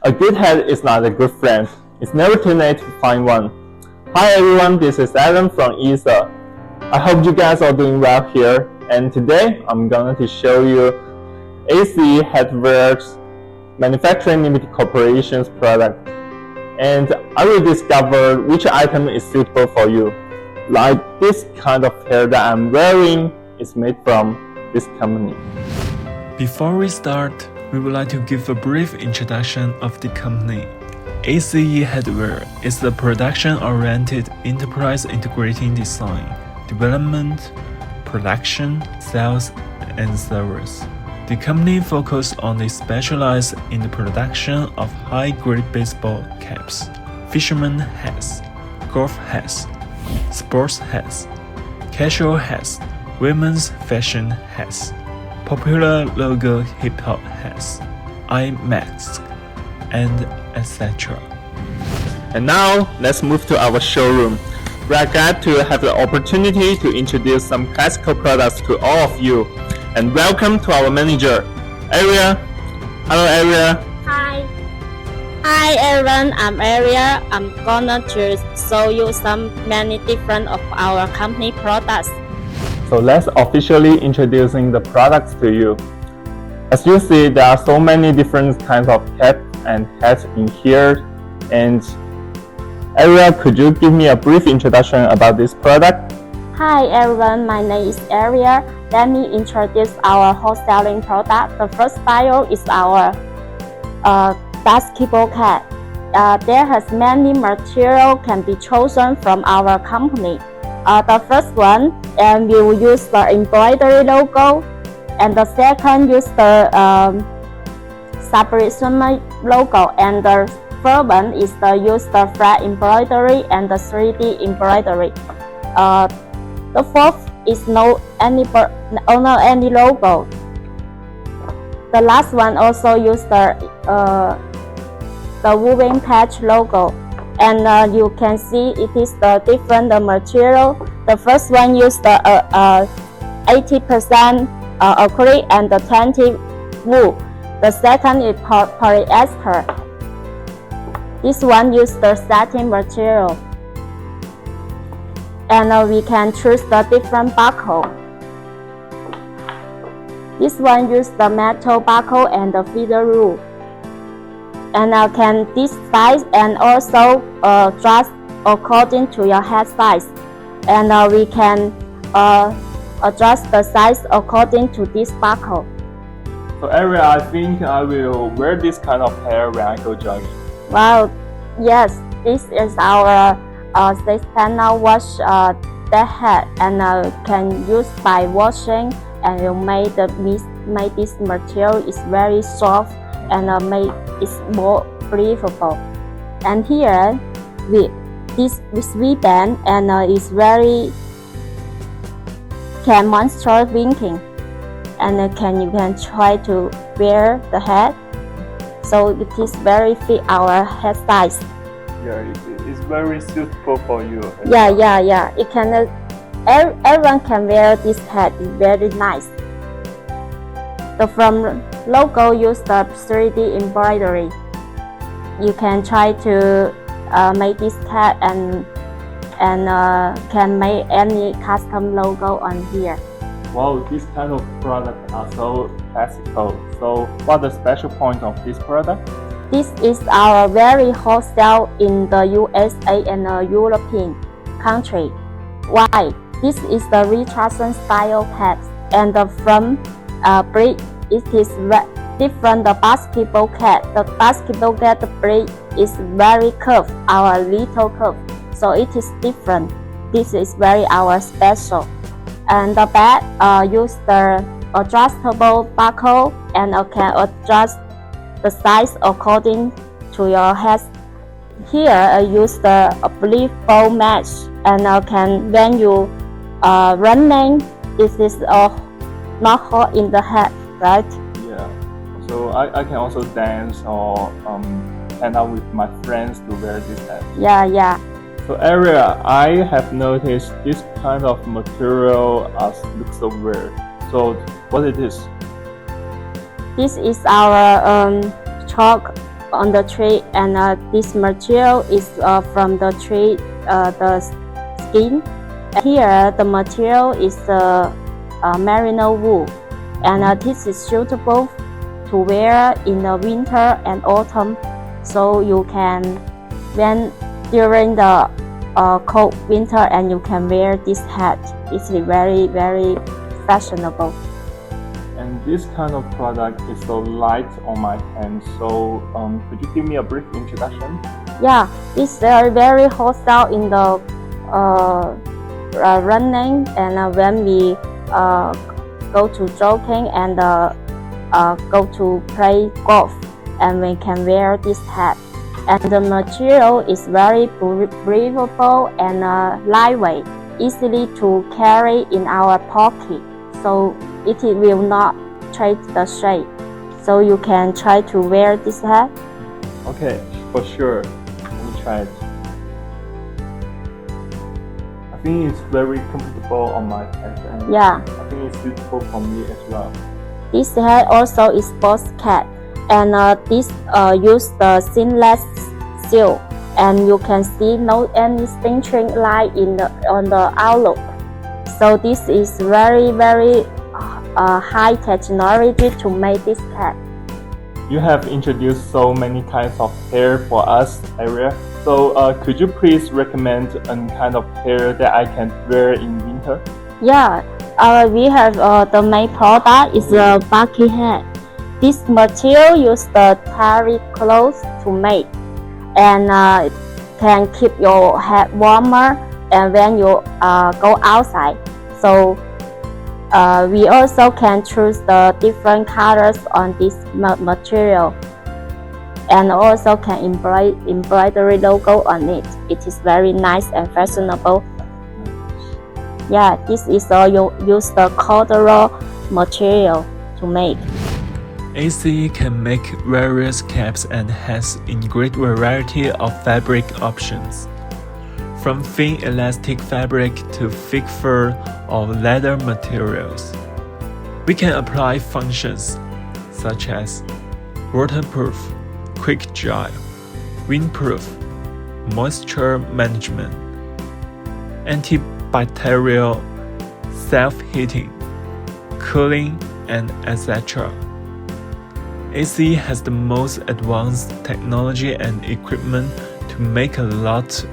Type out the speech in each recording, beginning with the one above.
A good hat is not a good friend. It's never too late to find one. Hi everyone, this is Adam from ESA. I hope you guys are doing well here. And today I'm going to show you ACE Headwear's Manufacturing Limited Corporation's product. And I will discover which item is suitable for you. Like this kind of hair that I'm wearing is made from this company. Before we start, we would like to give a brief introduction of the company. ACE Headwear is a production-oriented enterprise integrating design, development, production, sales, and service. The company focuses on the specialized in the production of high-grade baseball caps, fisherman hats, golf hats, sports hats, casual hats, women's fashion hats, popular logo hip-hop hats, eye masks, and etc. And now, let's move to our showroom. We are glad to have the opportunity to introduce some classical products to all of you. And welcome to our manager, Aria. Hello, Aria. Hi. Hi everyone, I'm Aria. I'm gonna to show you many different of our company products. So let's officially introducing the products to you. As you see, there are so many different kinds of caps and hats in here. And Aria, could you give me a brief introduction about this product? Hi everyone, my name is Aria. Let me introduce our wholesaling product. The first style is our basketball cap. There has many material can be chosen from our company. The first one, we will use the embroidery logo, and the second use the separation logo, and the third one is use the flat embroidery and the 3D embroidery. The fourth is no any logo. The last one also use the woven patch logo. And you can see it is the different material. The first one use the 80% acrylic and the 20 wool. The second is polyester. This one use the satin material. And we can choose the different buckle. This one use the metal buckle and the feather rule. And can this size and also adjust according to your head size. And we can adjust the size according to this buckle. So Aria, I think I will wear this kind of hair when I go jogging. Wow, yes, this is our 6-panel wash that head, and can use by washing, and you make this material is very soft and make it more breathable. And here with this ribbon, and is very can monster winking, and you can try to wear the hat, so it is very fit our head size. Yeah, it's very suitable for you. Yeah. It can everyone can wear this hat. It's very nice. The from logo use the 3D embroidery. You can try to make this hat and can make any custom logo on here. Wow, this kind of products are so classical. So what the special point of this product? This is our very wholesale in the USA and the European country. Why? This is the Richardson style caps, and from braid it is different. The basketball cap, the braid is very curved, our little curve, so it is different. This is very our special. And the back use the adjustable buckle, and can adjust the size according to your head. Here use the oblique bow match, and can when you running, this is not hot in the head, right? Yeah. So I can also dance or hang out with my friends to wear this hat. Yeah. So Aria, I have noticed this kind of material looks so weird. So what it is? This is our chalk on the tree, and this material is from the tree, the skin. Here, the material is merino wool, and this is suitable to wear in the winter and autumn. So you can, when during the cold winter, and you can wear this hat. It's very, very fashionable. And this kind of product is so light on my hand. So could you give me a brief introduction? Yeah, it's very hostile in the running, and when we go to jogging and go to play golf, and we can wear this hat. And the material is very breathable and lightweight, easily to carry in our pocket, so it will not change the shape. So you can try to wear this hat. Okay, for sure. Let me try it. I think it's very comfortable on my head, and Yeah. I think it's suitable for me as well. This hat also is sports cap, and this use the seamless seal, and you can see no any stitching line on the outlook. So this is very high technology to make this hat. You have introduced so many kinds of hair for us, Ariel. So could you please recommend a kind of hair that I can wear in winter? Yeah, we have the main product is a bucket hat. This material use the terry cloth to make, and can keep your head warmer and when you go outside. So we also can choose the different colors on this material, and also can embroidery logo on it. It is very nice and fashionable. Yeah, this is all you use the corduroy material to make. ACE can make various caps and hats in great variety of fabric options, from thin elastic fabric to thick fur or leather materials. We can apply functions such as waterproof, quick dry, windproof, moisture management, antibacterial, self-heating, cooling, and etc. ACE has the most advanced technology and equipment to make a lot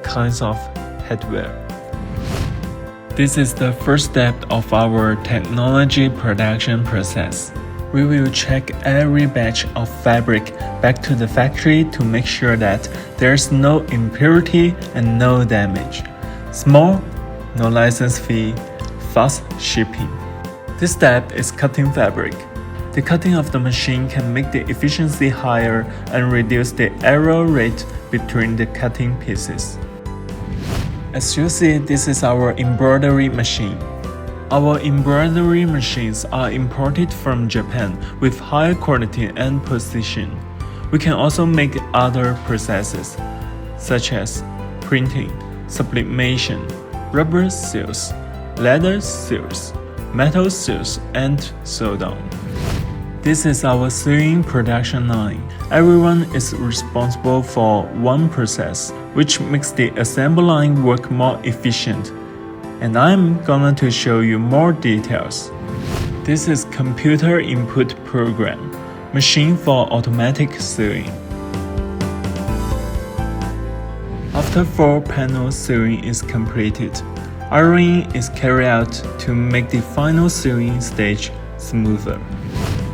kinds of headwear. This is the first step of our technology production process. We will check every batch of fabric back to the factory to make sure that there's no impurity and no damage. Small, no license fee, fast shipping. This step is cutting fabric. The cutting of the machine can make the efficiency higher and reduce the error rate between the cutting pieces. As you see, this is our embroidery machine. Our embroidery machines are imported from Japan with high quality and precision. We can also make other processes, such as printing, sublimation, rubber seals, leather seals, metal seals, and so on. This is our sewing production line. Everyone is responsible for one process, which makes the assembly line work more efficient. And I'm going to show you more details. This is computer input program, machine for automatic sewing. After 4-panel sewing is completed, ironing is carried out to make the final sewing stage smoother.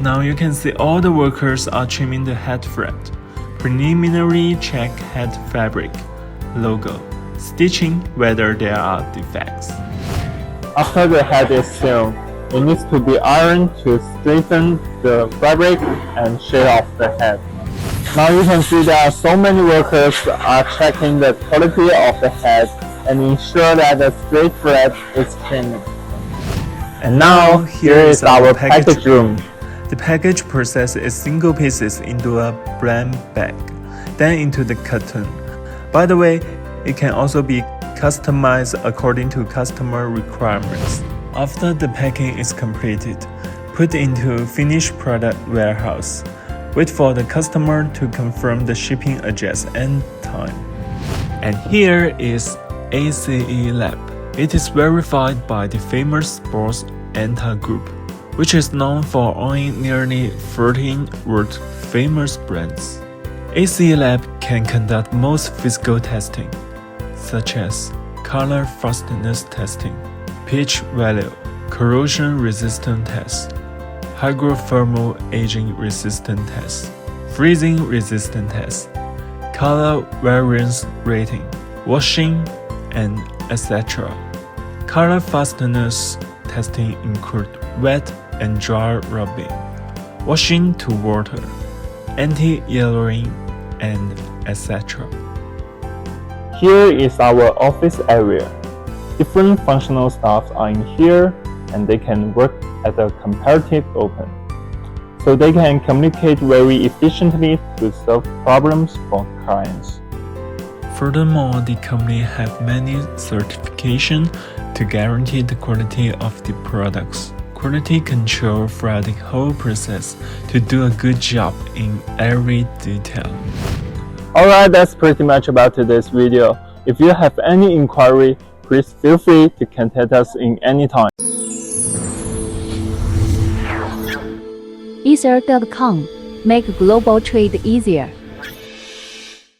Now you can see all the workers are trimming the head thread. Preliminary check head fabric, logo, stitching whether there are defects. After the head is sewn, it needs to be ironed to straighten the fabric and shape off the head. Now you can see there are so many workers are checking the quality of the head and ensure that the straight thread is trimmed. And now here is our package room. The package processes single pieces into a blank bag, then into the cotton. By the way, it can also be customized according to customer requirements. After the packing is completed, put into finished product warehouse. Wait for the customer to confirm the shipping address and time. And here is ACE Lab. It is verified by the famous Sports Anta Group, which is known for owning nearly 13 world-famous brands. ACE Lab can conduct most physical testing, such as color fastness testing, pitch value, corrosion-resistant tests, hygrothermal aging-resistant tests, freezing-resistant tests, color variance rating, washing, and etc. Color fastness testing include wet and dry rubbing, washing to water, anti-yellowing, and etc. Here is our office area. Different functional staffs are in here and they can work at a comparative open. So they can communicate very efficiently to solve problems for clients. Furthermore, the company have many certifications to guarantee the quality of the products. Quality control throughout the whole process to do a good job in every detail. Alright, that's pretty much about today's video. If you have any inquiry, please feel free to contact us in any time. Ether.com. Make global trade easier.